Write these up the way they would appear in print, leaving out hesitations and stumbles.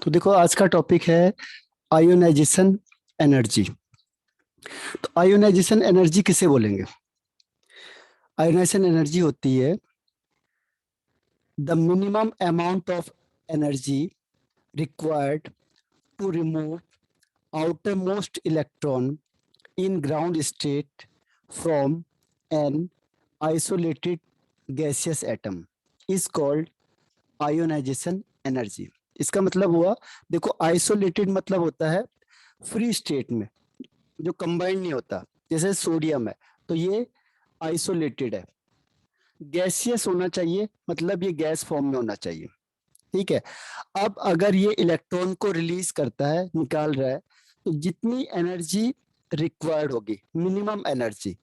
तो देखो आज का टॉपिक है आयोनाइजेशन एनर्जी। तो आयोनाइजेशन एनर्जी किसे बोलेंगे? आयोनाइजेशन एनर्जी होती है the minimum amount of energy required to remove outermost electron in ground state from an isolated gaseous atom is called ionization energy। इसका मतलब हुआ, देखो आइसोलेटेड मतलब होता है फ्री स्टेट में, जो कंबाइंड नहीं होता। जैसे सोडियम है तो ये आइसोलेटेड है। गैसियस होना चाहिए मतलब ये गैस फॉर्म में होना चाहिए। ठीक है। अब अगर ये इलेक्ट्रॉन को रिलीज करता है, निकाल रहा है, तो जितनी एनर्जी रिक्वायर्ड होगी, मिनिमम एनर्जी,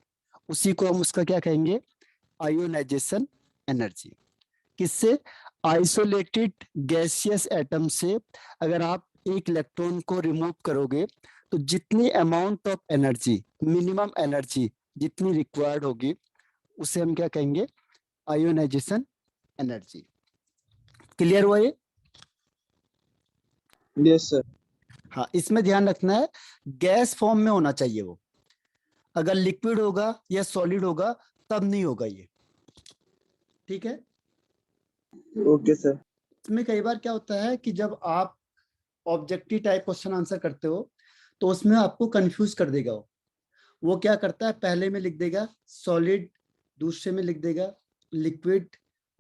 उसी को हम उसका क्या कहेंगे? Ionization energy. किससे? आइसोलेटेड गैसियस एटम से अगर आप एक इलेक्ट्रॉन को रिमूव करोगे तो जितनी amount of energy, minimum energy जितनी रिक्वायर्ड होगी, उसे हम क्या कहेंगे? Ionization energy. क्लियर हुआ ये? Yes sir. हाँ, इसमें ध्यान रखना है गैस फॉर्म में होना चाहिए वो। अगर लिक्विड होगा या सॉलिड होगा तब नहीं होगा ये। ठीक है। Okay sir. इसमें कई बार क्या होता है कि जब आप ऑब्जेक्टिव टाइप क्वेश्चन आंसर करते हो तो उसमें आपको कंफ्यूज कर देगा वो क्या करता है, पहले में लिख देगा सॉलिड, दूसरे में लिख देगा लिक्विड,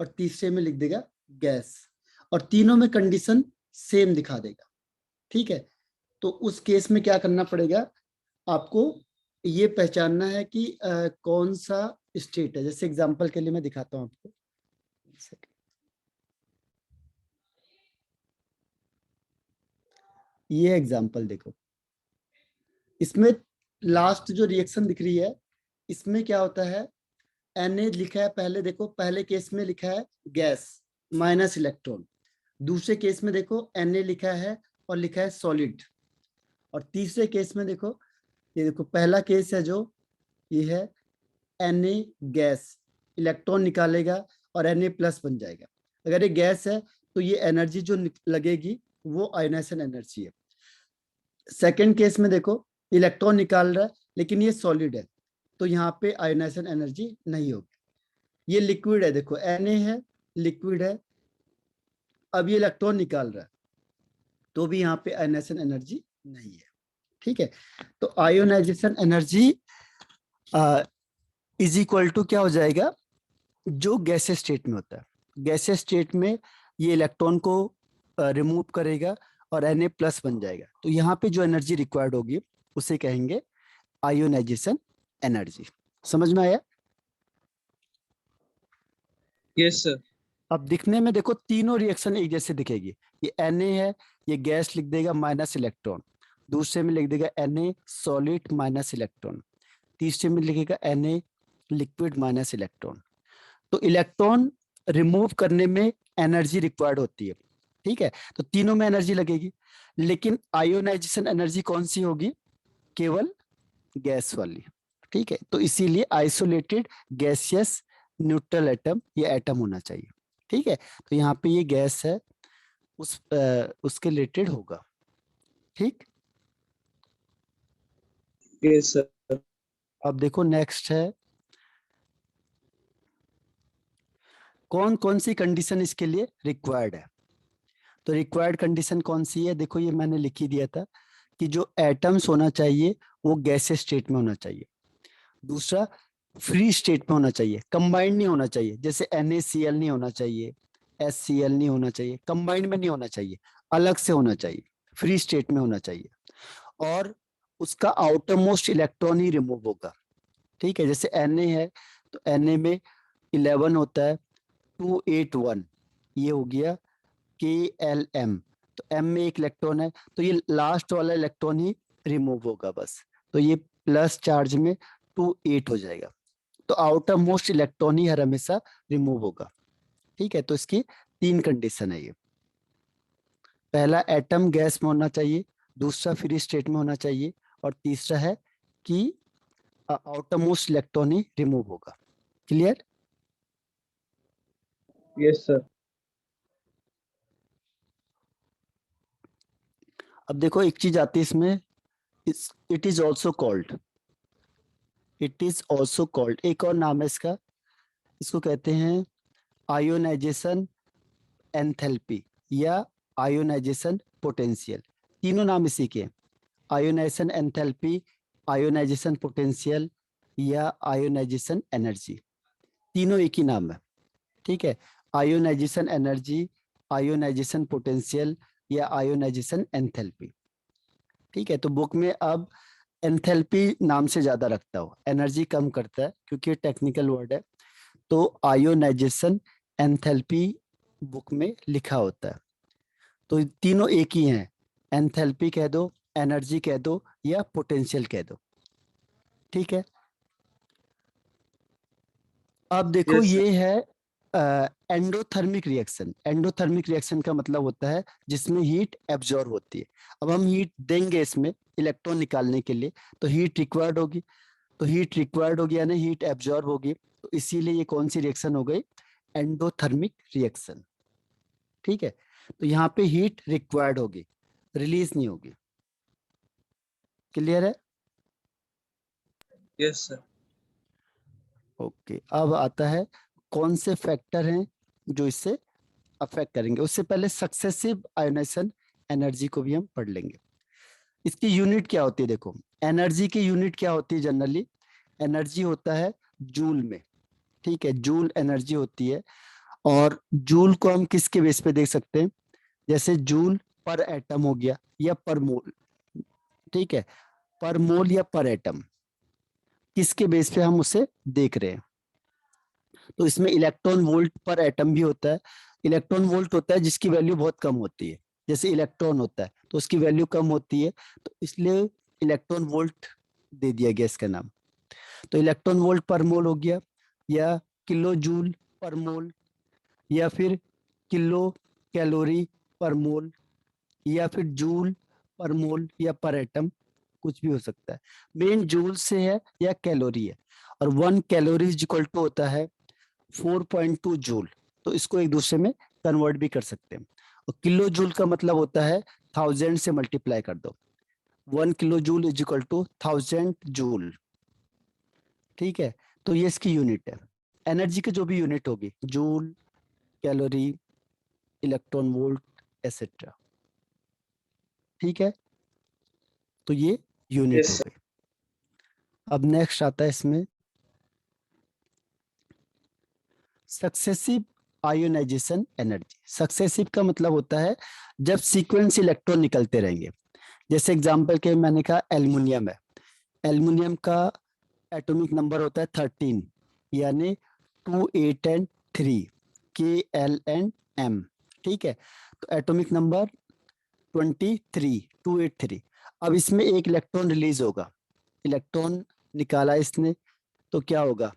और तीसरे में लिख देगा गैस, और तीनों में कंडीशन सेम दिखा देगा। ठीक है। तो उस केस में क्या करना पड़ेगा, आपको ये पहचानना है कि कौन सा स्टेट है। जैसे एग्जांपल के लिए मैं दिखाता हूं आपको। ये एग्जांपल देखो, इसमें लास्ट जो रिएक्शन दिख रही है, इसमें क्या होता है, Na लिखा है पहले, देखो पहले केस में लिखा है गैस माइनस इलेक्ट्रॉन, दूसरे केस में देखो Na लिखा है और लिखा है सॉलिड, और तीसरे केस में देखो, ये देखो पहला केस है जो ये है Na गैस, इलेक्ट्रॉन निकालेगा और Na प्लस बन जाएगा। अगर ये गैस है तो ये एनर्जी जो लगेगी वो आयोनाइजेशन एनर्जी है। सेकेंड केस में देखो इलेक्ट्रॉन निकाल रहा है लेकिन ये सॉलिड है, तो यहाँ पे आयोनाइजेशन एनर्जी नहीं होगी। ये लिक्विड है, देखो Na है, लिक्विड है, अब ये इलेक्ट्रॉन निकाल रहा है तो भी यहाँ पे आयोनाइजेशन एनर्जी नहीं है। ठीक है। तो ionization energy is equal to क्या हो जाएगा, जो गैसेस स्टेट में होता है। गैसेस स्टेट में ये इलेक्ट्रॉन को रिमूव करेगा और Na प्लस बन जाएगा, तो यहाँ पे जो एनर्जी रिक्वायर्ड होगी उसे कहेंगे आयोनाइजेशन एनर्जी। समझ में आया? Yes sir. अब दिखने में देखो तीनों रिएक्शन एक जैसे दिखेगी। ये Na है, ये गैस लिख देगा माइनस इलेक्ट्रॉन, दूसरे में लिख देगा Na सॉलिड माइनस इलेक्ट्रॉन, तीसरे में लिखेगा Na लिक्विड माइनस इलेक्ट्रॉन। तो इलेक्ट्रॉन रिमूव करने में एनर्जी रिक्वायर्ड होती है। ठीक है। तो तीनों में एनर्जी लगेगी, लेकिन आयोनाइजेशन एनर्जी कौन सी होगी? केवल गैस वाली। ठीक है। तो इसीलिए आइसोलेटेड गैसियस न्यूट्रल एटम, ये एटम होना चाहिए। ठीक है। तो यहाँ पे ये गैस है, उसके रिलेटेड होगा। ठीक। Yes sir. अब देखो नेक्स्ट है, कौन कौन सी कंडीशन इसके लिए रिक्वायर्ड है। तो रिक्वायर्ड कंडीशन कौन सी है, देखो ये मैंने लिख ही दिया था कि जो एटम्स होना चाहिए वो गैसेस स्टेट में होना चाहिए। दूसरा, फ्री स्टेट में होना चाहिए, कंबाइंड नहीं होना चाहिए। जैसे NaCl नहीं होना चाहिए, HCl नहीं होना चाहिए, कंबाइंड में नहीं होना चाहिए, अलग से होना चाहिए, फ्री स्टेट में होना चाहिए। और उसका आउटर मोस्ट इलेक्ट्रॉन ही रिमूव होगा। ठीक है। जैसे Na है तो Na में 11 होता है, 281, ये हो गया KLM, तो M में एक इलेक्ट्रॉन है तो ये लास्ट वाला इलेक्ट्रॉन ही रिमूव होगा बस, तो ये प्लस चार्ज में 28 हो जाएगा। तो आउटर मोस्ट इलेक्ट्रॉन ही हर हमेशा रिमूव होगा। ठीक है। तो इसकी तीन कंडीशन है ये। पहला, एटम गैस में होना चाहिए, दूसरा फ्री स्टेट में होना चाहिए, और तीसरा है कि आउटर मोस्ट इलेक्ट्रॉन ही रिमूव होगा। क्लियर? Yes sir. अब देखो एक चीज आती है इसमें, it is also called, it is also called, एक और नाम है इसका, इसको कहते हैं आयोनाइजेशन एंथैल्पी या आयोनाइजेशन पोटेंशियल। तीनों नाम इसी के हैं, आयोनाइजेशन एंथैल्पी, आयोनाइजेशन पोटेंशियल या आयोनाइजेशन एनर्जी, तीनों एक ही नाम है। ठीक है, आयोनाइजेशन एनर्जी, आयोनाइजेशन पोटेंशियल या आयोनाइजेशन एंथैल्पी। ठीक है, तो बुक में अब एंथैल्पी नाम से ज्यादा रखता हो, एनर्जी कम करता है क्योंकि टेक्निकल वर्ड है, तो आयोनाइजेशन एंथैल्पी बुक में लिखा होता है। तो ये तीनों एक ही हैं, एंथैल्पी कह दो, एनर्जी कह दो या पोटेंशियल कह दो। ठीक है, अब देखो Yes, sir. ये है एंडोथर्मिक रिएक्शन। एंडोथर्मिक रिएक्शन का मतलब होता है जिसमें हीट एब्जॉर्ब होती है। अब हम हीट देंगे इसमें इलेक्ट्रॉन निकालने के लिए, तो हीट रिक्वायर्ड होगी, तो हीट रिक्वायर्ड होगी यानी हीट एब्जॉर्ब होगी, तो इसीलिए ये कौन सी रिएक्शन हो गई, एंडोथर्मिक रिएक्शन। ठीक है, तो यहाँ पे हीट रिक्वायर्ड होगी, रिलीज नहीं होगी। क्लियर है? Yes, sir. ओके, अब आता है कौन से फैक्टर हैं जो इससे अफेक्ट करेंगे। उससे पहले सक्सेसिव आयोनाइजेशन एनर्जी को भी हम पढ़ लेंगे। इसकी यूनिट क्या होती है, देखो एनर्जी की यूनिट क्या होती है, जनरली एनर्जी होता है जूल में। ठीक है, जूल एनर्जी होती है, और जूल को हम किसके बेस पे देख सकते हैं, जैसे जूल पर एटम हो गया या पर मोल। ठीक है, पर मोल या पर एटम, किसके बेस पे हम उसे देख रहे हैं। तो इसमें इलेक्ट्रॉन वोल्ट पर एटम भी होता है। इलेक्ट्रॉन वोल्ट होता है जिसकी वैल्यू बहुत कम होती है, जैसे इलेक्ट्रॉन होता है तो उसकी वैल्यू कम होती है, तो इसलिए इलेक्ट्रॉन वोल्ट दे दिया गया इसका नाम। तो इलेक्ट्रॉन वोल्ट पर मोल हो गया, या किलो जूल पर मोल, या फिर किलो कैलोरी पर मोल, या फिर जूल पर मोल या पर एटम, कुछ भी हो सकता है। मेन जूल से है या कैलोरी है, और 1 कैलोरी इज इक्वल टू होता है 4.2 जूल, तो इसको एक दूसरे में कन्वर्ट भी कर सकते हैं। और किलो जूल का मतलब होता है 1000 से मल्टीप्लाई कर दो, 1 kilo joule is equal to 1000 joule. ठीक है, तो ये इसकी यूनिट है। एनर्जी की जो भी यूनिट होगी, joule, calorie, electron volt etcetera. ठीक है, तो ये यूनिट Yes, हो sir. गई। अब नेक्स्ट आता है इसमें सक्सेसिव आयोनाइजेशन एनर्जी। सक्सेसिव का मतलब होता है जब सीक्वेंस इलेक्ट्रॉन निकलते रहेंगे। जैसे एग्जांपल के मैंने कहा एल्युमिनियम है, एल्युमिनियम का एटॉमिक नंबर होता है 13, यानी 2 8 and 3, K L N M। ठीक है, तो एटॉमिक नंबर 23, 283। अब इसमें एक इलेक्ट्रॉन रिलीज होगा, इलेक्ट्रॉन निकाला इसने, तो क्या होगा,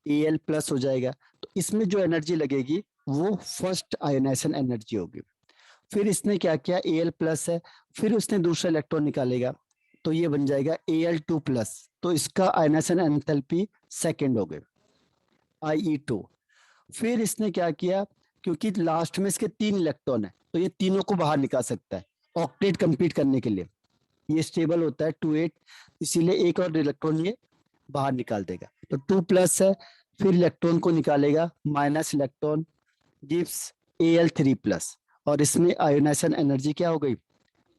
Al+ हो जाएगा। तो इसमें जो एनर्जी लगेगी वो फर्स्ट आयोनाइजेशन एनर्जी होगी। फिर इसने क्या किया, Al+ है, फिर उसने दूसरा इलेक्ट्रॉन निकालेगा, तो ये बन जाएगा Al2+, तो इसका आयोनाइजेशन एंथैल्पी सेकंड हो गई, IE2। फिर इसने क्या किया, क्योंकि लास्ट में इसके 3 इलेक्ट्रॉन है, तो ये तीनों को बाहर निकाल सकता है ऑक्टेट कंप्लीट करने के लिए। ये स्टेबल होता है 2 8, इसीलिए एक और इलेक्ट्रॉन ये बाहर निकाल देगा, तो 2+ है, फिर इलेक्ट्रॉन को निकालेगा, माइनस इलेक्ट्रॉन गिव्स Al3+, और इसमें आयोनाइजेशन एनर्जी क्या हो गई,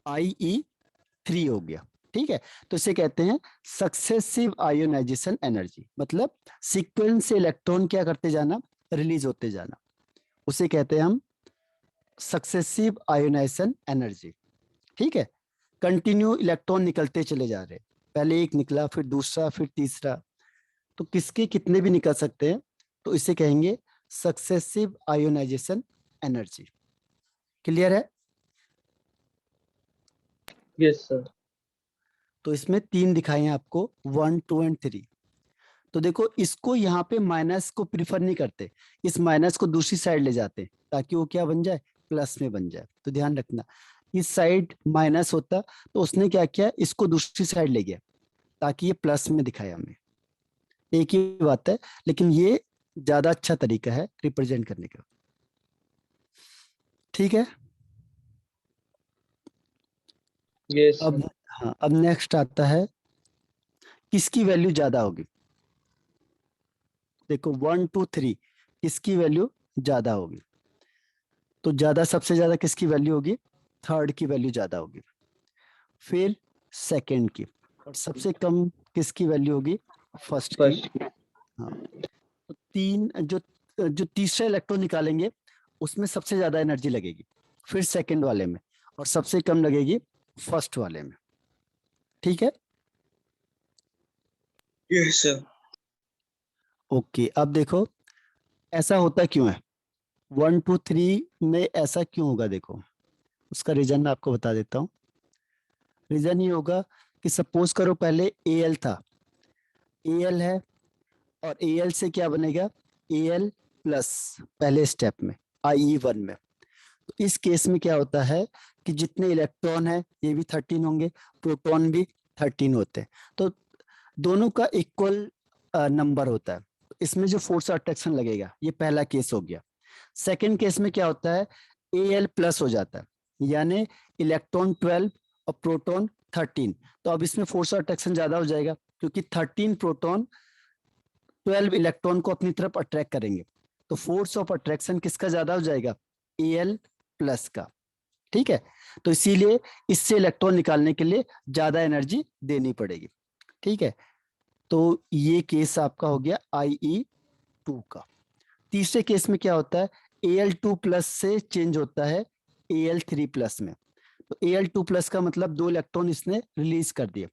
IE3 हो गया। ठीक है, तो इसे कहते हैं सक्सेसिव आयोनाइजेशन एनर्जी, मतलब सीक्वेंस से इलेक्ट्रॉन क्या करते जाना, रिलीज होते जाना, उसे कहते हैं हम सक्सेसिव आयोनाइजेशन एनर्जी। ठीक है, कंटिन्यू इलेक्ट्रॉन निकलते चले जा रहे हैं, पहले एक निकला, फिर दूसरा, फिर तीसरा, तो किसके कितने भी निकल सकते हैं, तो इसे कहेंगे सक्सेसिव आयोनाइजेशन एनर्जी। क्लियर है? Yes, sir. तो इसमें 3 दिखाए हैं आपको, 1 2 एंड 3। तो देखो इसको यहाँ पे माइनस को प्रिफर नहीं करते, इस माइनस को दूसरी साइड ले जाते हैं ताकि वो क्या बन जाए, प्लस में बन जाए। तो ध्यान रखना, इस साइड माइनस होता तो उसने क्या किया, इसको दूसरी साइड ले गया ताकि ये प्लस में दिखाया हमें। एक ही बात है, लेकिन ये ज्यादा अच्छा तरीका है रिप्रेजेंट करने का। ठीक है, Yes, sir. अब हाँ, अब नेक्स्ट आता है किसकी वैल्यू ज्यादा होगी। देखो 1 2 3 किसकी वैल्यू ज्यादा होगी, तो ज्यादा सबसे ज्यादा किसकी वैल्यू होगी, थर्ड की वैल्यू ज्यादा होगी, फिर सेकंड की, और सबसे कम किसकी वैल्यू होगी, फर्स्ट की। First. हाँ, तो तीन जो जो तीसरा इलेक्ट्रॉन निकालेंगे उसमें सबसे ज्यादा एनर्जी लगेगी, फिर सेकंड वाले में, और सबसे कम लगेगी फर्स्ट वाले में। ठीक है, Yes, sir. ओके। अब देखो ऐसा होता क्यों है, 1 2 3 में ऐसा क्यों होगा, देखो उसका रीजन मैं आपको बता देता हूँ। रीजन ये होगा कि सपोज करो पहले एल था, एल है, और एल से क्या बनेगा, एल प्लस पहले स्टेप में, IE1 में। तो इस केस में क्या होता है कि जितने इलेक्ट्रॉन है ये भी 13 होंगे, प्रोटॉन भी 13 होते हैं, तो दोनों का इक्वल नंबर होता है। तो इसमें जो फोर्स अट्रैक्शन लगेगा, ये पहला केस हो गया। सेकेंड केस में क्या होता है, Al प्लस हो जाता है, यानी इलेक्ट्रॉन 12 और प्रोटॉन 13। तो अब इसमें फोर्स अट्रैक्शन ज्यादा हो जाएगा, क्योंकि 13 प्रोटॉन 12 इलेक्ट्रॉन को अपनी तरफ अट्रैक्ट करेंगे, तो फोर्स ऑफ अट्रैक्शन किसका ज्यादा हो जाएगा, Al प्लस का। ठीक है, तो इसीलिए इससे इलेक्ट्रॉन निकालने के लिए ज्यादा एनर्जी देनी पड़ेगी। ठीक है, तो ये केस आपका हो गया IE2 का। तीसरे केस में क्या होता है, Al2 प्लस से चेंज होता है Al3 प्लस में। तो Al2 प्लस का मतलब 2 इलेक्ट्रॉन इसने रिलीज कर दिए,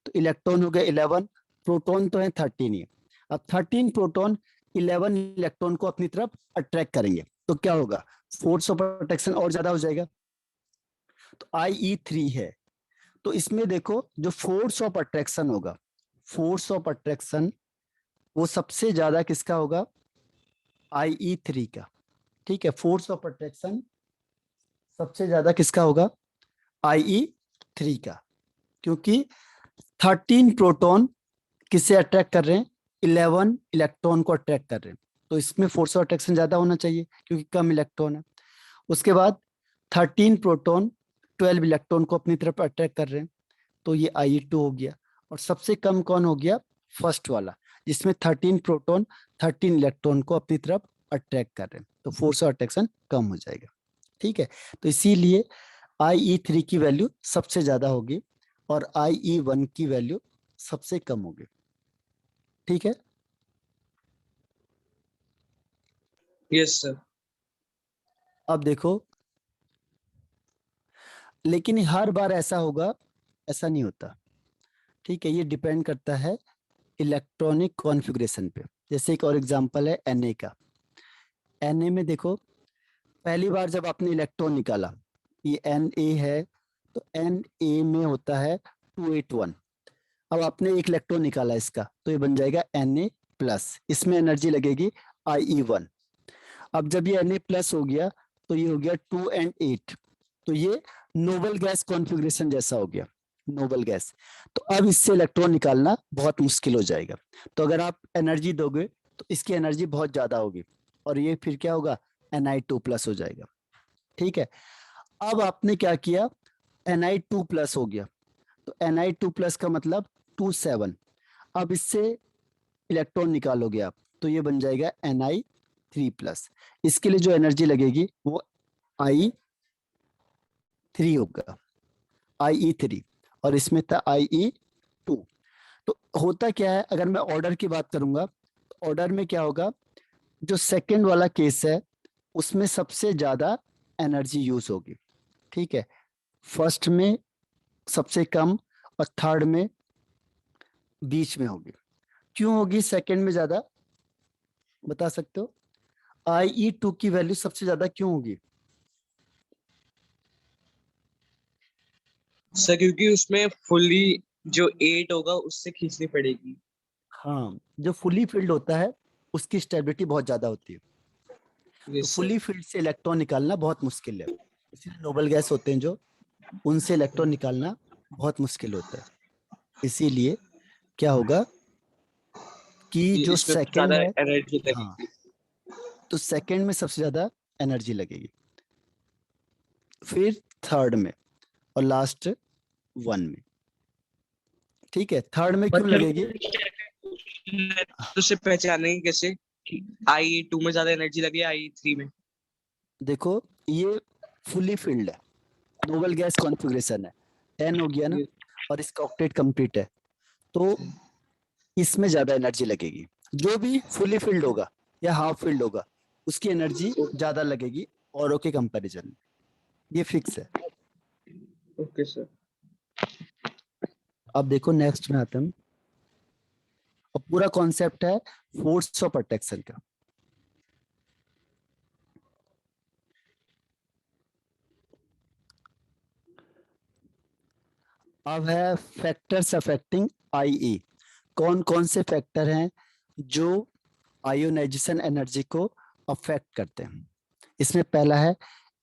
तो इलेक्ट्रॉन हो गए 11, प्रोटॉन तो है 13 ही। अब 13 प्रोटॉन 11 इलेक्ट्रॉन को अपनी तरफ अट्रैक्ट करेंगे, तो क्या होगा, फोर्स ऑफ अट्रैक्शन और ज्यादा हो जाएगा, तो IE3 है। तो इसमें देखो जो फोर्स ऑफ अट्रैक्शन होगा, फोर्स ऑफ अट्रैक्शन वो सबसे ज्यादा किसका होगा, IE3 का। ठीक है, फोर्स ऑफ अट्रैक्शन सबसे ज्यादा किसका होगा, IE3 का, क्योंकि 13 प्रोटॉन किसे अट्रैक्ट कर रहे हैं, 11 इलेक्ट्रॉन को अट्रैक्ट कर रहे हैं, तो इसमें फोर्स ऑफ अट्रैक्शन ज्यादा होना चाहिए क्योंकि कम इलेक्ट्रॉन है। उसके बाद 13 प्रोटॉन 12 इलेक्ट्रॉन को अपनी तरफ अट्रैक्ट कर रहे हैं, तो ये IE2 हो गया। और सबसे कम कौन हो गया, फर्स्ट वाला, जिसमें 13 प्रोटॉन 13 इलेक्ट्रॉन को अपनी तरफ अट्रैक्ट कर रहे हैं, तो फोर्स ऑफ अट्रैक्शन कम हो जाएगा। ठीक है, तो इसीलिए IE3 की वैल्यू सबसे ज्यादा होगी और IE1 की वैल्यू सबसे कम होगी। ठीक है, Yes, sir. अब देखो, लेकिन हर बार ऐसा होगा, ऐसा नहीं होता। ठीक है, ये डिपेंड करता है इलेक्ट्रॉनिक कॉन्फ़िगरेशन पे। जैसे एक और एग्जांपल है Na का। Na में देखो, पहली बार जब आपने इलेक्ट्रॉन निकाला, ये Na है, तो Na में होता है 281। अब आपने एक इलेक्ट्रॉन निकाला इसका, तो ये बन जाएगा Na प्लस, इसमें एनर्जी लगेगी IE1। अब जब ये Na प्लस हो गया, तो ये हो गया 2 and 8, तो ये नोबल गैस कॉन्फ़िगरेशन जैसा हो गया, नोबल गैस। तो अब इससे इलेक्ट्रॉन निकालना बहुत मुश्किल हो जाएगा। तो अगर आप एनर्जी दोगे तो इसकी एनर्जी बहुत ज्यादा होगी, और ये फिर क्या होगा, Ni2 प्लस हो जाएगा। ठीक है, अब आपने क्या किया, Ni2 प्लस हो गया, तो Ni2 प्लस का मतलब 27। अब इससे इलेक्ट्रॉन निकालोगे आप, तो ये बन जाएगा Ni3 प्लस। इसके लिए जो एनर्जी लगेगी वो I3 होगा, IE3, और इसमें था IE2। तो होता क्या है, अगर मैं ऑर्डर की बात करूंगा, तो ऑर्डर में क्या होगा, जो सेकंड वाला केस है उसमें सबसे ज्यादा एनर्जी यूज होगी। ठीक है, फर्स्ट में सबसे कम, और थर्ड में बीच में होगी। क्यों होगी सेकंड में ज्यादा, बता सकते हो, IE2 की वैल्यू सबसे ज्यादा क्यों होगी। सर क्योंकि उसमें फुल्ली जो 8 होगा उससे खींचनी पड़ेगी। हाँ, जो फुली फिल्ड होता है उसकी स्टेबिलिटी बहुत ज्यादा होती है, तो यस सर। फुली फील्ड से इलेक्ट्रॉन निकालना बहुत मुश्किल है। इसलिए नोबल गैस होते हैं जो, उनसे इलेक्ट्रॉन निकालना बहुत मुश्किल होता है। इसीलिए क्या होगा कि जो इसमें सेकंड ज्यादा है, एनर्जी हाँ, लगेगी। तो सेकंड में सबसे ज्यादा एनर्जी लगेगी, फिर थर्ड में, और लास्ट 1 में, ठीक है। थर्ड में क्यों लगेगी? तो से पहचानेंगे कैसे कि I2 में ज्यादा एनर्जी लगी है I3 में? देखो ये फुली फिल्ड है, नोबल गैस कॉन्फ़िगरेशन है, 10 हो गया ना, ये और इसका ऑक्टेट कंप्लीट है, तो इसमें ज्यादा एनर्जी लगेगी। जो भी फुली फिल्ड होगा या हाफ फिल्ड होगा उसकी एनर्जी ज्यादा लगेगी औरों के कंपैरिजन में, ये फिक्स है। Okay sir. अब देखो नेक्स्ट में आते हैं, अब पूरा कॉन्सेप्ट है फोर्स ऑफ अट्रैक्शन का। अब है फैक्टर्स अफेक्टिंग आईई। कौन कौन से फैक्टर हैं जो आयोनाइजेशन एनर्जी को अफेक्ट करते हैं? इसमें पहला है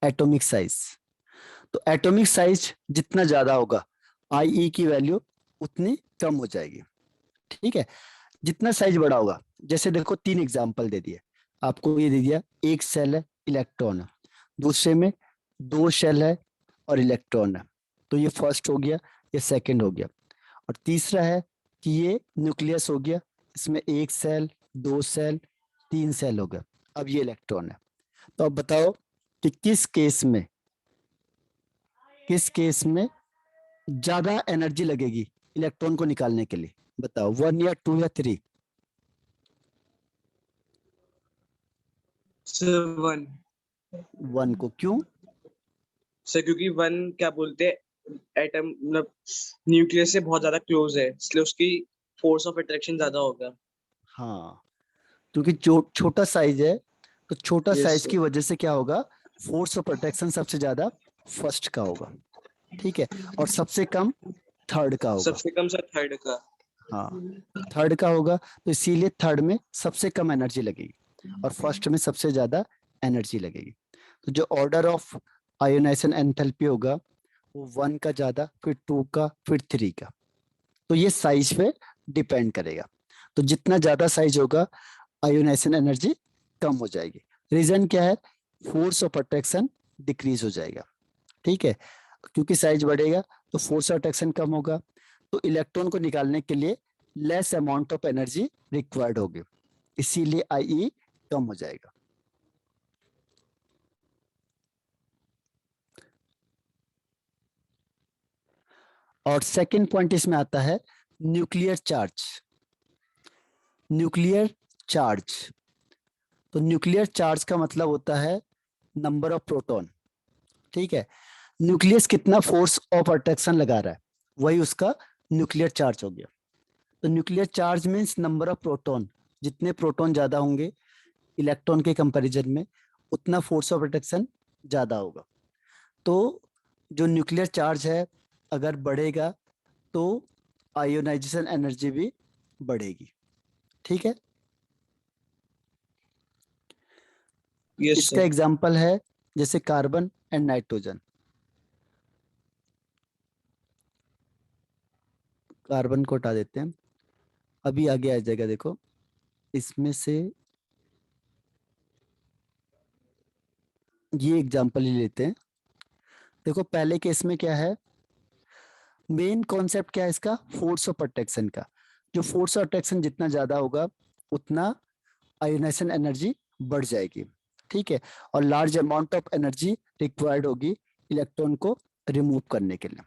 एटॉमिक साइज। तो एटॉमिक साइज जितना ज्यादा होगा आईई की वैल्यू उतनी कम हो जाएगी, ठीक है। जितना साइज बड़ा होगा, जैसे देखो 3 एग्जांपल दे दिए आपको, ये दे दिया एक सेल है इलेक्ट्रॉन है, दूसरे में 2 शेल है और इलेक्ट्रॉन है, तो ये फर्स्ट हो गया, ये सेकंड हो गया। और तीसरा है कि ये न्यूक्लियस हो गया, इसमें 1 सेल 2 सेल 3 सेल हो गया, अब ये इलेक्ट्रॉन है। तो अब बताओ कि किस केस में ज्यादा एनर्जी लगेगी इलेक्ट्रॉन को निकालने के लिए? बताओ 1 या 2 या 3? सर 1। 1 को, क्यों? सर क्योंकि 1 क्या बोलते हैं, एटम मतलब न्यूक्लियस से बहुत ज्यादा क्लोज है, इसलिए उसकी फोर्स ऑफ अट्रैक्शन ज्यादा होगा। हाँ, क्योंकि जो छोटा साइज है, तो छोटा यस साइज की सर। वजह से क्या होगा, फोर्स ऑफ प्रोटेक्शन सबसे ज्यादा फर्स्ट का होगा, ठीक है, और सबसे कम थर्ड का होगा। सबसे कम सर थर्ड का। हाँ, थर्ड का होगा, तो इसीलिए थर्ड में सबसे कम एनर्जी लगेगी और फर्स्ट में सबसे ज्यादा एनर्जी लगेगी। तो जो ऑर्डर ऑफ आयोनाइजेशन एंथैल्पी होगा वो 1 का ज्यादा, फिर 2 का, फिर 3 का। तो ये साइज पे डिपेंड करेगा। तो जितना ज्यादा साइज होगा आयोनाइजेशन एनर्जी कम हो जाएगी। रीजन क्या है? फोर्स ऑफ अट्रैक्शन डिक्रीज हो जाएगा, ठीक है। क्योंकि साइज बढ़ेगा तो फोर्स ऑफ अट्रैक्शन कम होगा, तो इलेक्ट्रॉन को निकालने के लिए less amount of energy required होगी, इसीलिए आईई कम हो जाएगा। और सेकंड पॉइंट इसमें आता है न्यूक्लियर चार्ज। न्यूक्लियर चार्ज, तो न्यूक्लियर चार्ज का मतलब होता है नंबर ऑफ प्रोटॉन, ठीक है। न्यूक्लियस कितना फोर्स ऑफ अट्रैक्शन लगा रहा है वही उसका न्यूक्लियर चार्ज हो गया। तो nuclear charge means number of proton, जितने प्रोटॉन ज्यादा होंगे इलेक्ट्रॉन के कंपैरिजन में उतना फोर्स ऑफ अट्रैक्शन ज्यादा होगा। तो जो न्यूक्लियर चार्ज है अगर बढ़ेगा तो आयोनाइजेशन एनर्जी भी बढ़ेगी, ठीक है। यस इसका सर। एग्जाम्पल है जैसे कार्बन एंड नाइट्रोजन। कार्बन को हटा देते हैं, अभी आगे आ जाएगा, देखो इसमें से ये एग्जाम्पल ही लेते हैं। देखो पहले केस में क्या है, मेन कॉन्सेप्ट क्या है इसका, फोर्स ऑफ अट्रैक्शन का। जो फोर्स ऑफ अट्रैक्शन जितना ज्यादा होगा उतना आयोनाइजेशन एनर्जी बढ़ जाएगी, ठीक है, और large amount of energy required होगी इलेक्ट्रॉन को रिमूव करने के लिए।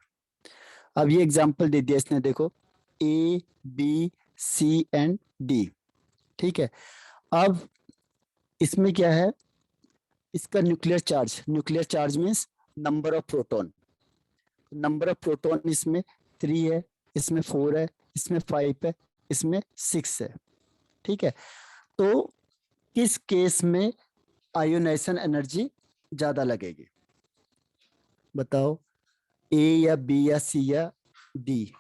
अब ये एग्जांपल दे दिया इसने, देखो A B C and D, ठीक है। अब इसमें क्या है, इसका nuclear charge means number of proton. Number of proton इसमें 3 है, इसमें 4 है, इसमें 5 है, इसमें 6 है, ठीक है। तो किस केस में आयोनाइजेशन एनर्जी ज्यादा लगेगी? बताओ, ए या बी या सी या डी?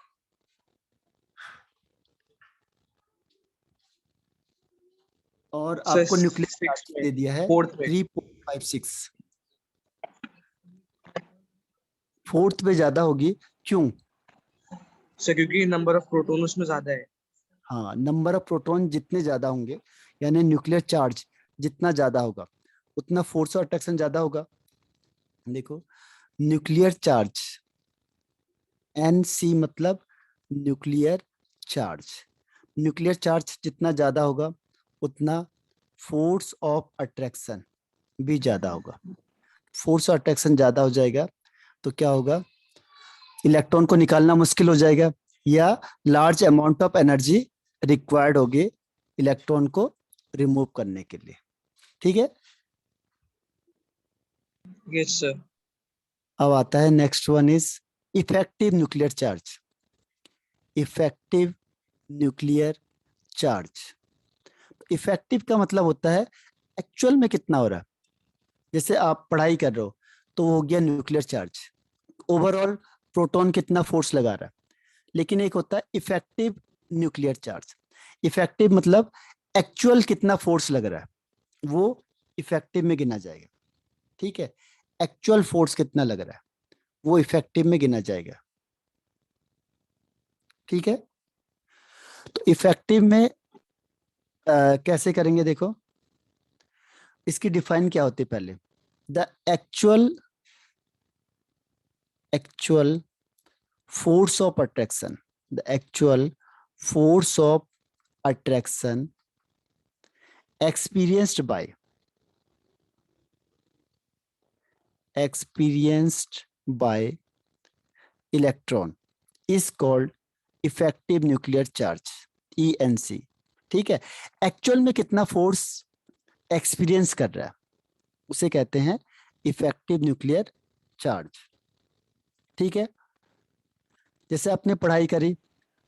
और सर आपको न्यूक्लियर 6 चार्ज में, दे दिया है फोर्थ में। 3.56, फोर्थ पे ज्यादा होगी, क्यों? सर क्योंकि नंबर ऑफ प्रोटॉन उसमें ज्यादा है। हाँ, नंबर ऑफ प्रोटॉन जितने ज्यादा होंगे यानी न्यूक्लियर चार्ज जितना ज्यादा होगा उतना फोर्स ऑफ अट्रैक्शन ज्यादा होगा। देखो न्यूक्लियर चार्ज NC मतलब न्यूक्लियर चार्ज। न्यूक्लियर चार्ज जितना ज्यादा होगा उतना फोर्स ऑफ अट्रैक्शन भी ज्यादा होगा। फोर्स ऑफ अट्रैक्शन ज्यादा हो जाएगा तो क्या होगा, इलेक्ट्रॉन को निकालना मुश्किल हो जाएगा या large amount of energy required होगी इलेक्ट्रॉन को रिमूव करने के लिए। ठीक है, Yes, sir. अब आता है next one is effective nuclear charge. Effective nuclear charge, effective का मतलब होता है एक्चुअल में कितना हो रहा है। जैसे आप पढ़ाई कर रहे हो तो वो हो गया न्यूक्लियर चार्ज, ओवरऑल प्रोटॉन कितना फोर्स लगा रहा है। लेकिन एक होता है इफेक्टिव न्यूक्लियर चार्ज, इफेक्टिव मतलब एक्चुअल कितना फोर्स लग रहा है वो इफेक्टिव में गिना जाएगा। ठीक है, एक्चुअल फोर्स कितना लग रहा है वो इफेक्टिव में गिना जाएगा। ठीक है, तो इफेक्टिव में कैसे करेंगे देखो, इसकी डिफाइन क्या होती है पहले, the actual force of attraction, the actual force of attraction experienced by electron is called effective nuclear charge, ENC। ठीक है, एक्चुअल में कितना फोर्स एक्सपीरियंस कर रहा है उसे कहते हैं इफेक्टिव न्यूक्लियर चार्ज। ठीक है, जैसे आपने पढ़ाई करी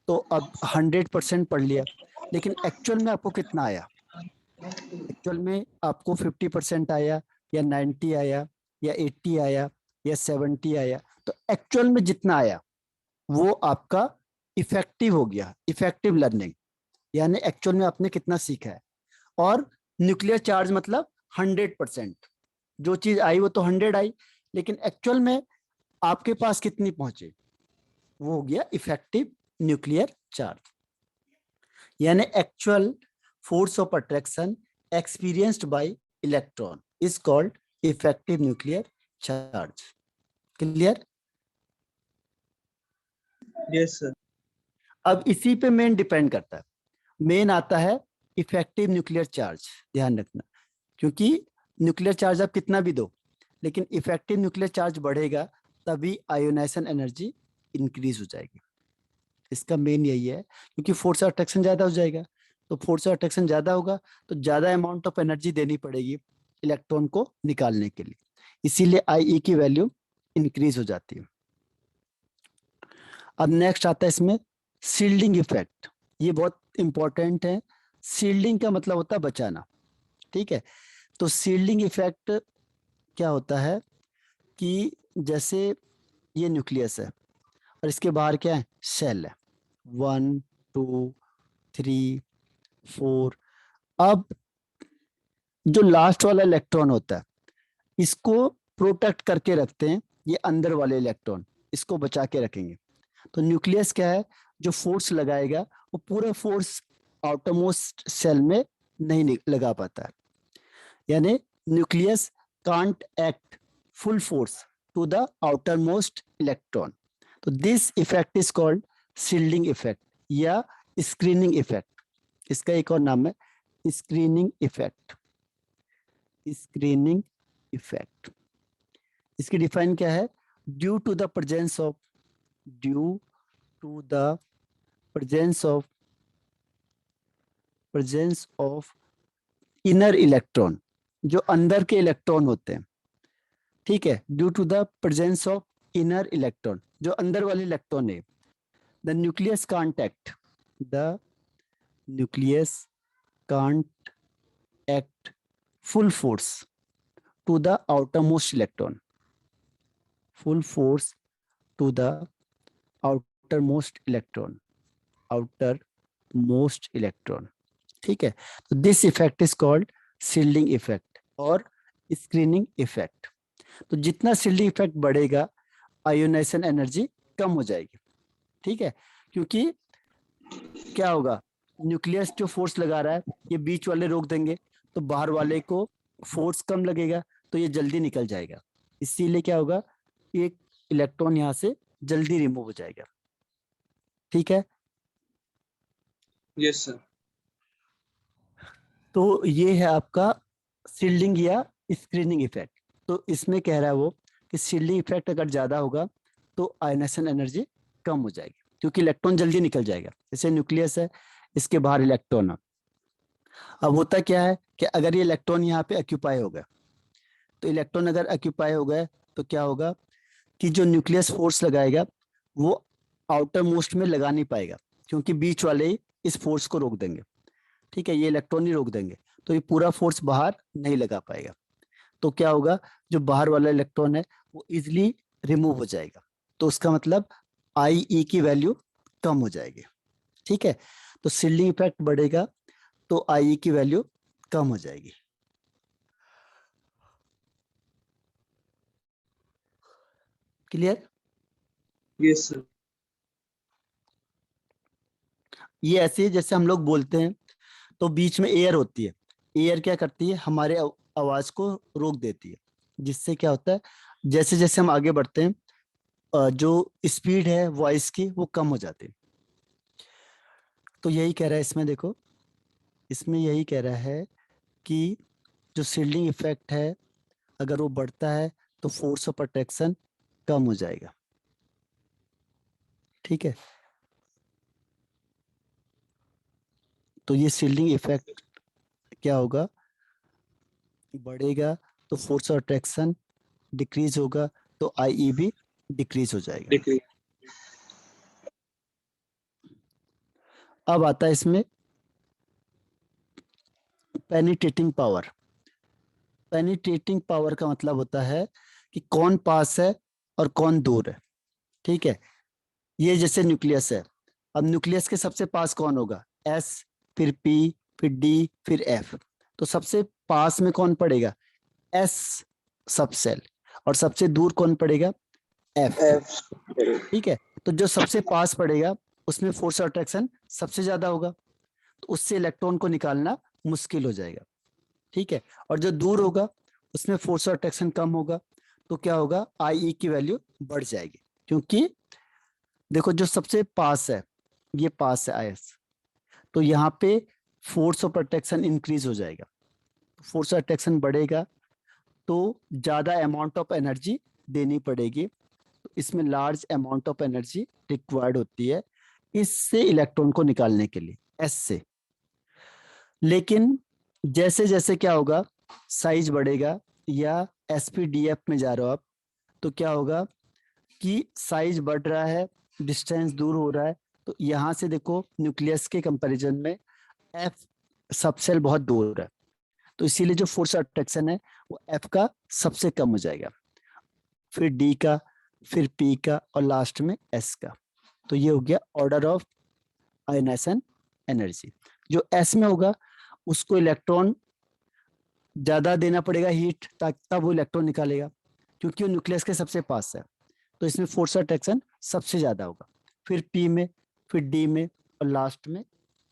तो अब 100% पढ़ लिया, लेकिन एक्चुअल में आपको कितना आया, एक्चुअल में आपको 50% आया या 90 आया या 80 आया या 70 आया, तो एक्चुअल में जितना आया वो आपका इफेक्टिव हो गया, इफेक्टिव लर्निंग, यानी एक्चुअल में आपने कितना सीखा है। और न्यूक्लियर चार्ज मतलब 100%, जो चीज आई वो तो 100 आई, लेकिन एक्चुअल में आपके पास कितनी पहुंचे वो हो गया इफेक्टिव न्यूक्लियर चार्ज। यानी actual force of attraction experienced by electron is called effective nuclear charge. Clear? Yes, sir. अब इसी पे मेन डिपेंड करता है, मेन आता है इफेक्टिव न्यूक्लियर चार्ज। ध्यान रखना, क्योंकि न्यूक्लियर चार्ज आप कितना भी दो, लेकिन इफेक्टिव न्यूक्लियर चार्ज बढ़ेगा तभी आयोनाइजेशन एनर्जी इंक्रीज हो जाएगी। इसका मेन यही है, क्योंकि फोर्स ऑफ अट्रैक्शन ज्यादा हो जाएगा, तो फोर्स ऑफ अट्रैक्शन ज्यादा होगा तो ज्यादा अमाउंट ऑफ एनर्जी देनी पड़ेगी इलेक्ट्रॉन को निकालने के लिए, इसीलिए आई की वैल्यू इंक्रीज हो जाती है। अब नेक्स्ट आता है इसमें शील्डिंग इफेक्ट, ये बहुत इंपॉर्टेंट है। शील्डिंग का मतलब होता है बचाना। ठीक है, तो शील्डिंग इफेक्ट क्या होता है कि जैसे ये न्यूक्लियस है और इसके बाहर क्या है, शेल है, 1 2 3 4। अब जो लास्ट वाला इलेक्ट्रॉन होता है इसको प्रोटेक्ट करके रखते हैं ये अंदर वाले इलेक्ट्रॉन, इसको बचा के रखेंगे। तो न्यूक्लियस क्या है, जो फोर्स लगाएगा वो पूरा फोर्स आउटरमोस्ट सेल में नहीं लगा पाता है, यानी nucleus can't act full force to the outermost electron. तो this effect is called shielding effect या स्क्रीनिंग इफेक्ट। इसका एक और नाम है स्क्रीनिंग इफेक्ट। स्क्रीनिंग इफेक्ट, इसकी डिफाइन क्या है, due to the presence of inner electron, जो अंदर के इलेक्ट्रॉन होते हैं। ठीक है, due to the presence of inner electron, जो अंदर वाले इलेक्ट्रॉन है, the nucleus can't act full force to the outermost electron, full force to the outermost electron। ठीक है, तो this effect is called shielding effect और स्क्रीनिंग इफेक्ट। तो जितना शील्डिंग इफेक्ट बढ़ेगा आयोनाइजेशन एनर्जी कम हो जाएगी। ठीक है, क्योंकि क्या होगा, न्यूक्लियस जो फोर्स लगा रहा है ये बीच वाले रोक देंगे तो बाहर वाले को फोर्स कम लगेगा तो ये जल्दी निकल जाएगा। इसीलिए क्या होगा, एक इलेक्ट्रॉन यहाँ से जल्दी रिमूव हो जाएगा। ठीक है, यस सर। तो ये है आपका शील्डिंग या स्क्रीनिंग इफेक्ट। तो इसमें कह रहा है वो कि शील्डिंग इफेक्ट अगर ज्यादा होगा तो आयनाइजेशन एनर्जी कम हो जाएगी, क्योंकि इलेक्ट्रॉन जल्दी निकल जाएगा। जैसे न्यूक्लियस है, इसके बाहर इलेक्ट्रॉन है। अब होता क्या है कि अगर ये इलेक्ट्रॉन यहाँ पे ऑक्यूपाई हो गया, तो इलेक्ट्रॉन अगर ऑक्यूपाई हो गए तो क्या होगा कि जो न्यूक्लियस फोर्स लगाएगा वो आउटर मोस्ट में लगा नहीं पाएगा, क्योंकि बीच वाले ही इस फोर्स को रोक देंगे। ठीक है, ये इलेक्ट्रॉन ही रोक देंगे, तो ये पूरा फोर्स बाहर नहीं लगा पाएगा। तो क्या होगा, जो बाहर वाला इलेक्ट्रॉन है वो इजिली रिमूव हो जाएगा। तो उसका मतलब आई ई की वैल्यू कम हो जाएगी। ठीक है, तो शील्डिंग इफेक्ट बढ़ेगा तो आई ई की वैल्यू कम हो जाएगी। क्लियर? Yes sir. ये ऐसे ही जैसे हम लोग बोलते हैं तो बीच में एयर होती है। एयर क्या करती है, हमारे आवाज को रोक देती है, जिससे क्या होता है जैसे जैसे हम आगे बढ़ते हैं जो स्पीड है वॉइस की वो कम हो जाती है। तो यही कह रहा है इसमें, देखो इसमें यही कह रहा है कि जो शील्डिंग इफेक्ट है अगर वो बढ़ता है तो फोर्स ऑफ अट्रैक्शन कम हो जाएगा। ठीक है, तो ये शील्डिंग इफेक्ट क्या होगा, बढ़ेगा तो फोर्स ऑफ अट्रैक्शन डिक्रीज होगा तो आई भी डिक्रीज हो जाएगा। डिग्री। अब आता है इसमें पेनिट्रेटिंग पावर। पेनिट्रेटिंग पावर का मतलब होता है कि कौन पास है और कौन दूर है। ठीक है, ये जैसे न्यूक्लियस है, अब न्यूक्लियस के सबसे पास कौन होगा, एस, फिर पी, फिर डी, फिर एफ। तो सबसे पास में कौन पड़ेगा, एस सबसेल, और सबसे दूर कौन पड़ेगा, एफ। एफ। ठीक है, तो जो सबसे पास पड़ेगा उसमें फोर्स ऑफ अट्रैक्शन सबसे ज्यादा होगा, तो उससे इलेक्ट्रॉन को निकालना मुश्किल हो जाएगा। ठीक है, और जो दूर होगा उसमें फोर्स ऑफ अट्रैक्शन कम होगा, तो क्या होगा, आई ई की वैल्यू बढ़ जाएगी। क्योंकि देखो जो सबसे पास है, ये पास है आयस, तो यहाँ पे फोर्स ऑफ अट्रैक्शन इंक्रीज हो जाएगा। फोर्स ऑफ अट्रैक्शन बढ़ेगा तो ज्यादा अमाउंट ऑफ एनर्जी देनी पड़ेगी, तो इसमें large amount of energy required होती है इससे इलेक्ट्रॉन को निकालने के लिए, एस से। लेकिन जैसे जैसे क्या होगा, साइज बढ़ेगा या एसपीडीएफ में जा रहे हो आप, तो क्या होगा कि साइज बढ़ रहा है, डिस्टेंस दूर हो रहा है, तो यहाँ से देखो न्यूक्लियस के कंपैरिजन में एफ सबसेल बहुत दूर है, तो इसीलिए जो फोर्स अट्रैक्शन है वो एफ का सबसे कम हो जाएगा, फिर डी का, फिर पी का, और लास्ट में एस का। तो ये हो गया ऑर्डर ऑफ आयनाइजेशन एनर्जी। जो एस में होगा उसको इलेक्ट्रॉन ज्यादा देना पड़ेगा हीट, ताकि तब वो इलेक्ट्रॉन निकालेगा, क्योंकि वो न्यूक्लियस के सबसे पास है, तो इसमें फोर्स अट्रैक्शन सबसे ज्यादा होगा, फिर पी में, फिर डी में, और लास्ट में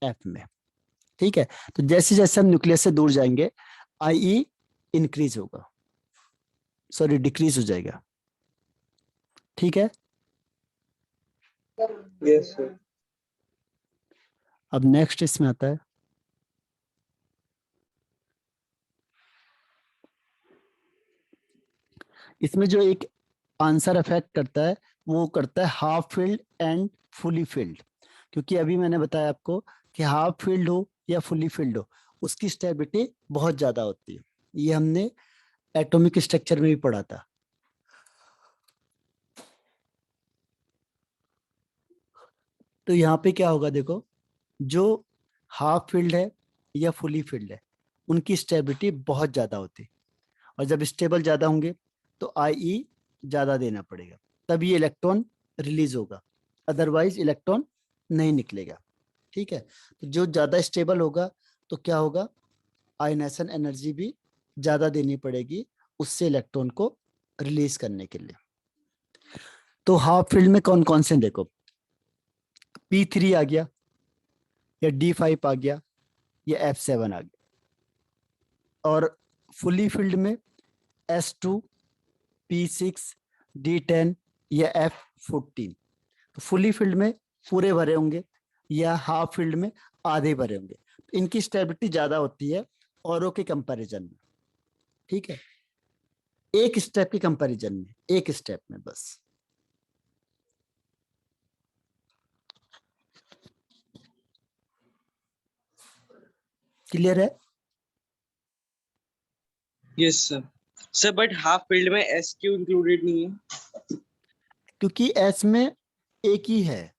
एफ में। ठीक है, तो जैसे जैसे हम न्यूक्लियस से दूर जाएंगे आई ई इंक्रीज होगा, सॉरी डिक्रीज हो जाएगा। ठीक है, यस सर। अब नेक्स्ट इसमें आता है इसमें जो एक आंसर अफेक्ट करता है वो करता है half field and fully field. क्योंकि अभी मैंने बताया आपको कि हाफ फील्ड हो या फुली फील्ड हो उसकी स्टेबिलिटी बहुत ज्यादा होती है, ये हमने एटॉमिक स्ट्रक्चर में भी पढ़ा था। तो यहाँ पे क्या होगा, देखो जो हाफ फील्ड है या फुली फील्ड है उनकी स्टेबिलिटी बहुत ज्यादा होती है, और जब स्टेबल ज्यादा होंगे तो आई ई ज्यादा देना पड़ेगा, तभी इलेक्ट्रॉन रिलीज होगा, अदरवाइज इलेक्ट्रॉन नहीं निकलेगा। ठीक है, तो जो ज्यादा स्टेबल होगा तो क्या होगा, आयनाइजेशन एनर्जी भी ज्यादा देनी पड़ेगी उससे इलेक्ट्रॉन को रिलीज करने के लिए। तो हाफ फील्ड में कौन कौन से देखो, P3 आ गया, या D5 आ गया, या F7 आ गया, और फुली फील्ड में S2, P6, D10, या F14। तो फुली फील्ड में पूरे भरे होंगे या हाफ फील्ड में आधे भरे होंगे। इनकी स्टेबिलिटी ज्यादा होती है औरों के कंपैरिजन में। ठीक है, एक स्टेप के कंपैरिजन में, एक स्टेप में बस। क्लियर है? Yes sir. Sir but half field में एस क्यू इंक्लूडेड नहीं है? क्योंकि एस में एक ही है।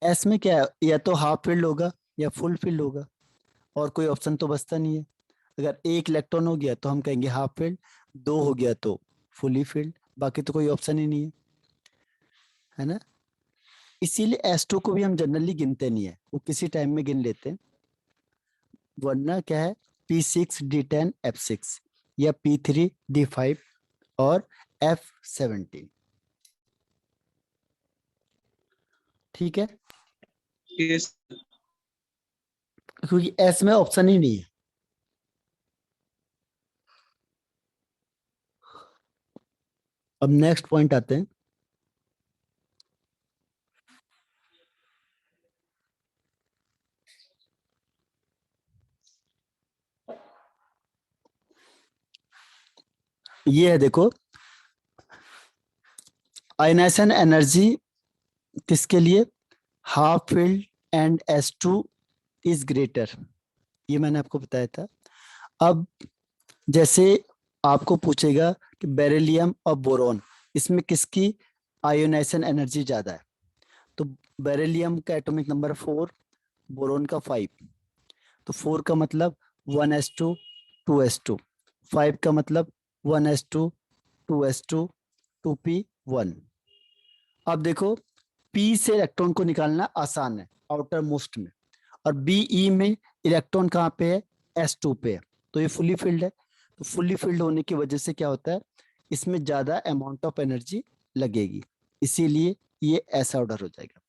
एस में क्या है, या तो हाफ फील्ड होगा या फुल फील्ड होगा, और कोई ऑप्शन तो बचता नहीं है। अगर एक इलेक्ट्रॉन हो गया तो हम कहेंगे हाफ फील्ड, दो हो गया तो फुली फील्ड, बाकी तो कोई ऑप्शन ही नहीं है ना। इसीलिए एस्ट्रो को भी हम जनरली गिनते नहीं है, वो किसी टाइम में गिन लेते हैं। वरना क्या है, P6 D10 F6 या P3 D5 और F17। ठीक है, यस। क्योंकि एस में ऑप्शन ही नहीं है। अब नेक्स्ट पॉइंट आते हैं। ये है देखो, आयनाइजेशन एनर्जी किसके लिए, half field and S2 is greater, ये मैंने आपको बताया था। अब जैसे आपको पूछेगा कि बेरिलियम और बोरॉन, इसमें किसकी आयोनाइजेशन एनर्जी ज्यादा है, तो बेरिलियम का एटॉमिक नंबर 4, बोरॉन का 5। तो 4 का मतलब 1s2 2s2, 5 का मतलब 1s2 2s2 2p1। अब देखो, पी से इलेक्ट्रॉन को निकालना आसान है आउटर मोस्ट में, और बीई में इलेक्ट्रॉन कहाँ पे है, S2 पे है, तो ये फुली फील्ड है। तो फुली फील्ड होने की वजह से क्या होता है, इसमें ज्यादा अमाउंट ऑफ एनर्जी लगेगी, इसीलिए ये ऐसा ऑर्डर हो जाएगा।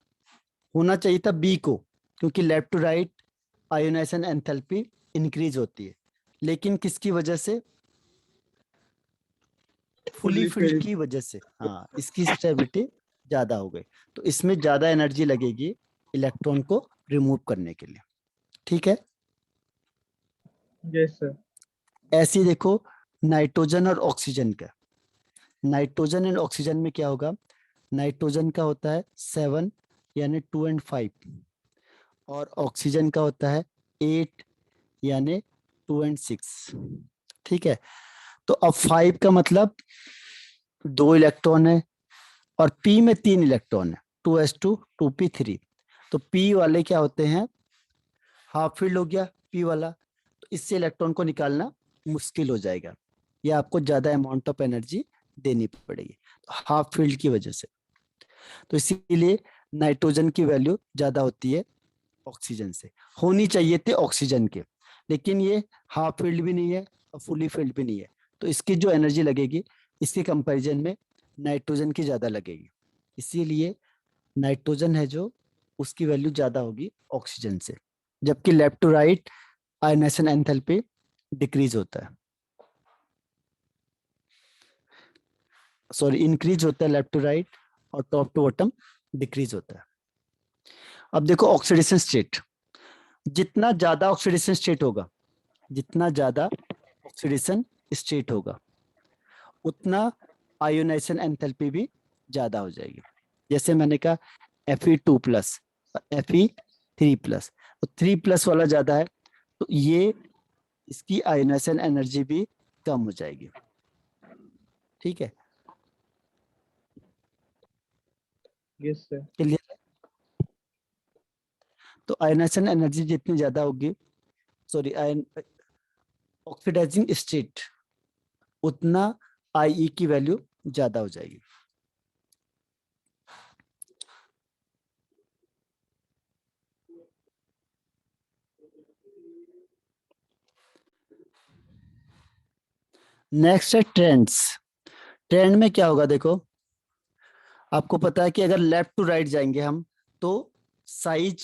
होना चाहिए था बी को, क्योंकि left to right ionization enthalpy increase होती है, लेकिन किसकी वजह से, फुली फुली फील्ड फील्ड। की वजह से। हाँ, इसकी स्टेबिलिटी ज्यादा हो गई, तो इसमें ज्यादा एनर्जी लगेगी इलेक्ट्रॉन को रिमूव करने के लिए। ठीक है, यस सर। ऐसे ही देखो नाइट्रोजन और ऑक्सीजन का। नाइट्रोजन एंड ऑक्सीजन में क्या होगा, नाइट्रोजन का होता है 7 यानी 2 and 5, और ऑक्सीजन का होता है 8 यानी 2 and 6। ठीक है, तो अब 5 का मतलब 2 इलेक्ट्रॉन है, और पी में 3 इलेक्ट्रॉन है, 2s2 2p3। तो पी वाले क्या होते हैं, हाफ फील्ड हो गया पी वाला, तो इससे इलेक्ट्रॉन को निकालना मुश्किल हो जाएगा, या आपको ज्यादा अमाउंट ऑफ एनर्जी देनी पड़ेगी हाफ फील्ड की वजह से। तो इसीलिए नाइट्रोजन की वैल्यू ज्यादा होती है ऑक्सीजन से। होनी चाहिए थे ऑक्सीजन के, लेकिन ये हाफ फील्ड भी नहीं है और फुली फील्ड भी नहीं है, तो इसकी जो एनर्जी लगेगी इसके कंपैरिजन में नाइट्रोजन की ज्यादा लगेगी, इसीलिए नाइट्रोजन है जो, उसकी वैल्यू ज्यादा होगी ऑक्सीजन से। जबकि left to right ionization enthalpy decrease होता है, सॉरी इंक्रीज होता है लेफ्ट टू राइट, और टॉप टू बॉटम डिक्रीज होता है। अब देखो ऑक्सीडेशन स्टेट, जितना ज्यादा ऑक्सीडेशन स्टेट होगा, जितना ज्यादा ऑक्सीडेशन स्टेट होगा, उतना आयोनाइजेशन एंथैल्पी भी ज्यादा हो जाएगी। जैसे मैंने कहा Fe2+ Fe3+, तो 3+ वाला ज्यादा है, तो ये इसकी आयोनाइजेशन एनर्जी भी कम हो जाएगी। ठीक है, यस सर। क्लियर? तो आयोनाइजेशन एनर्जी जितनी ज्यादा होगी, सॉरी आयन ऑक्सीडाइजिंग स्टेट, उतना IE की वैल्यू ज्यादा हो जाएगी। नेक्स्ट है ट्रेंड्स। ट्रेंड में क्या होगा देखो, आपको पता है कि अगर लेफ्ट टू राइट जाएंगे हम, तो साइज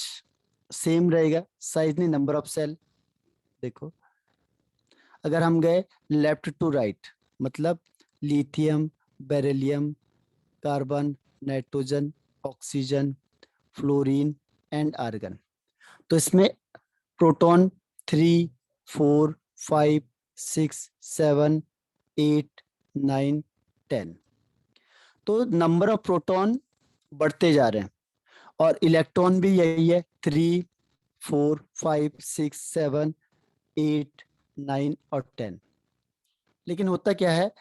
सेम रहेगा, साइज नहीं नंबर ऑफ सेल। देखो अगर हम गए लेफ्ट टू राइट, मतलब lithium, beryllium, carbon, nitrogen, oxygen, fluorine and argon. तो इसमें प्रोटॉन 3, 4, 5, 6, 7, 8, 9, 10। तो नंबर ऑफ प्रोटॉन बढ़ते जा रहे हैं और इलेक्ट्रॉन भी यही है, 3, 4, 5, 6, 7, 8, 9 और 10। लेकिन होता क्या है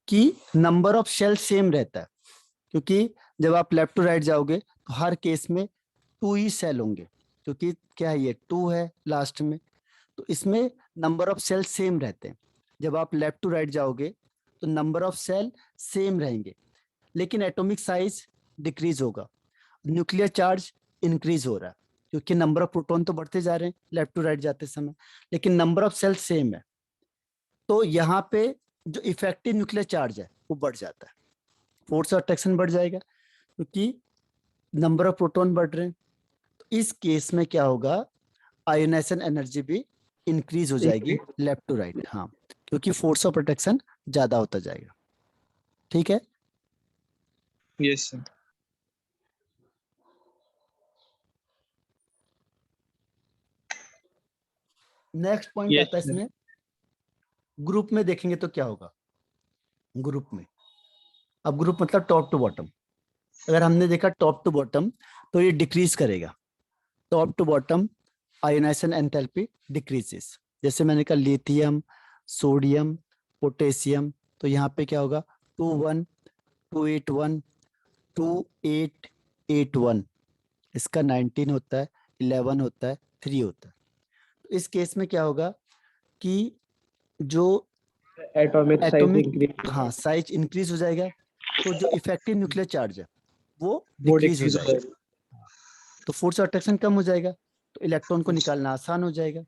कि नंबर ऑफ सेल सेम रहता है, क्योंकि जब आप लेफ्ट टू राइट जाओगे तो हर केस में 2 ही सेल होंगे, क्योंकि क्या है, ये 2 है लास्ट में, तो इसमें नंबर ऑफ सेल सेम रहते हैं। जब आप लेफ्ट टू राइट जाओगे तो नंबर ऑफ सेल सेम रहेंगे, लेकिन एटॉमिक साइज डिक्रीज होगा, न्यूक्लियर चार्ज इंक्रीज हो रहा है, क्योंकि नंबर ऑफ प्रोटॉन तो बढ़ते जा रहे हैं लेफ्ट टू राइट जाते समय, लेकिन नंबर ऑफ सेल सेम है। तो यहाँ पे जो इफेक्टिव न्यूक्लियर चार्ज है वो बढ़ जाता है, फोर्स ऑफ अट्रैक्शन बढ़ जाएगा, क्योंकि नंबर ऑफ प्रोटॉन बढ़ रहे हैं। तो इस केस में क्या होगा, आयोनाइजेशन एनर्जी भी इंक्रीज हो जाएगी लेफ्ट टू राइट, हाँ, क्योंकि फोर्स ऑफ अट्रैक्शन ज्यादा होता जाएगा। ठीक है, Yes, sir. Next point Yes, आता है sir. इसमें, ग्रुप में देखेंगे तो क्या होगा। ग्रुप में, अब ग्रुप मतलब टॉप टू बॉटम, अगर हमने देखा टॉप टू बॉटम तो ये डिक्रीज करेगा। Top to bottom ionization enthalpy decreases, जैसे मैंने कहा लिथियम, सोडियम, पोटेशियम, तो यहाँ पे क्या होगा, 2, 1, 2, 8, 1, 2, 8, 8, 1, इसका 19 होता है, 11 होता है, 3 होता है। तो इस केस में क्या होगा कि जो Atomic size एटॉमिक, increase. हाँ, साइज इंक्रीज हो जाएगा, तो जो इफेक्टिव न्यूक्लियर चार्ज है वो वो डिक्रीज हो decrease हो जाएगा, जाएगा. तो फोर्स अट्रैक्शन कम हो जाएगा, तो इलेक्ट्रॉन को निकालना आसान हो जाएगा।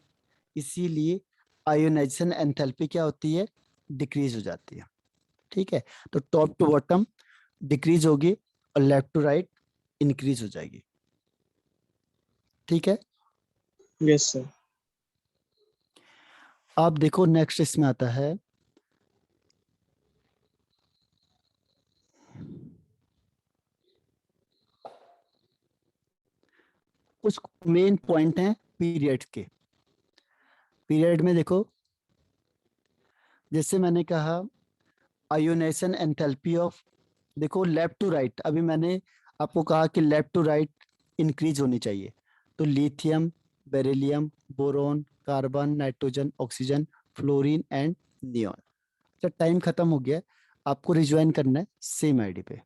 इसीलिए आयोनाइजेशन एंथैल्पी क्या होती है, डिक्रीज हो जाती है। ठीक है, तो टॉप टू बॉटम डिक्रीज होगी और लेफ्ट टू राइट इंक्रीज हो जाएगी। ठीक है, Yes, sir. आप देखो नेक्स्ट इसमें आता है कुछ मेन पॉइंट हैं पीरियड के। पीरियड में देखो, जैसे मैंने कहा आयोनाइजेशन एंथैल्पी ऑफ, देखो लेफ्ट टू राइट, अभी मैंने आपको कहा कि लेफ्ट टू राइट इंक्रीज होनी चाहिए, तो lithium, beryllium, boron, carbon, nitrogen, oxygen, fluorine and neon. अच्छा, टाइम खत्म हो गया, आपको रिज्वाइन करना है सेम आईडी पे।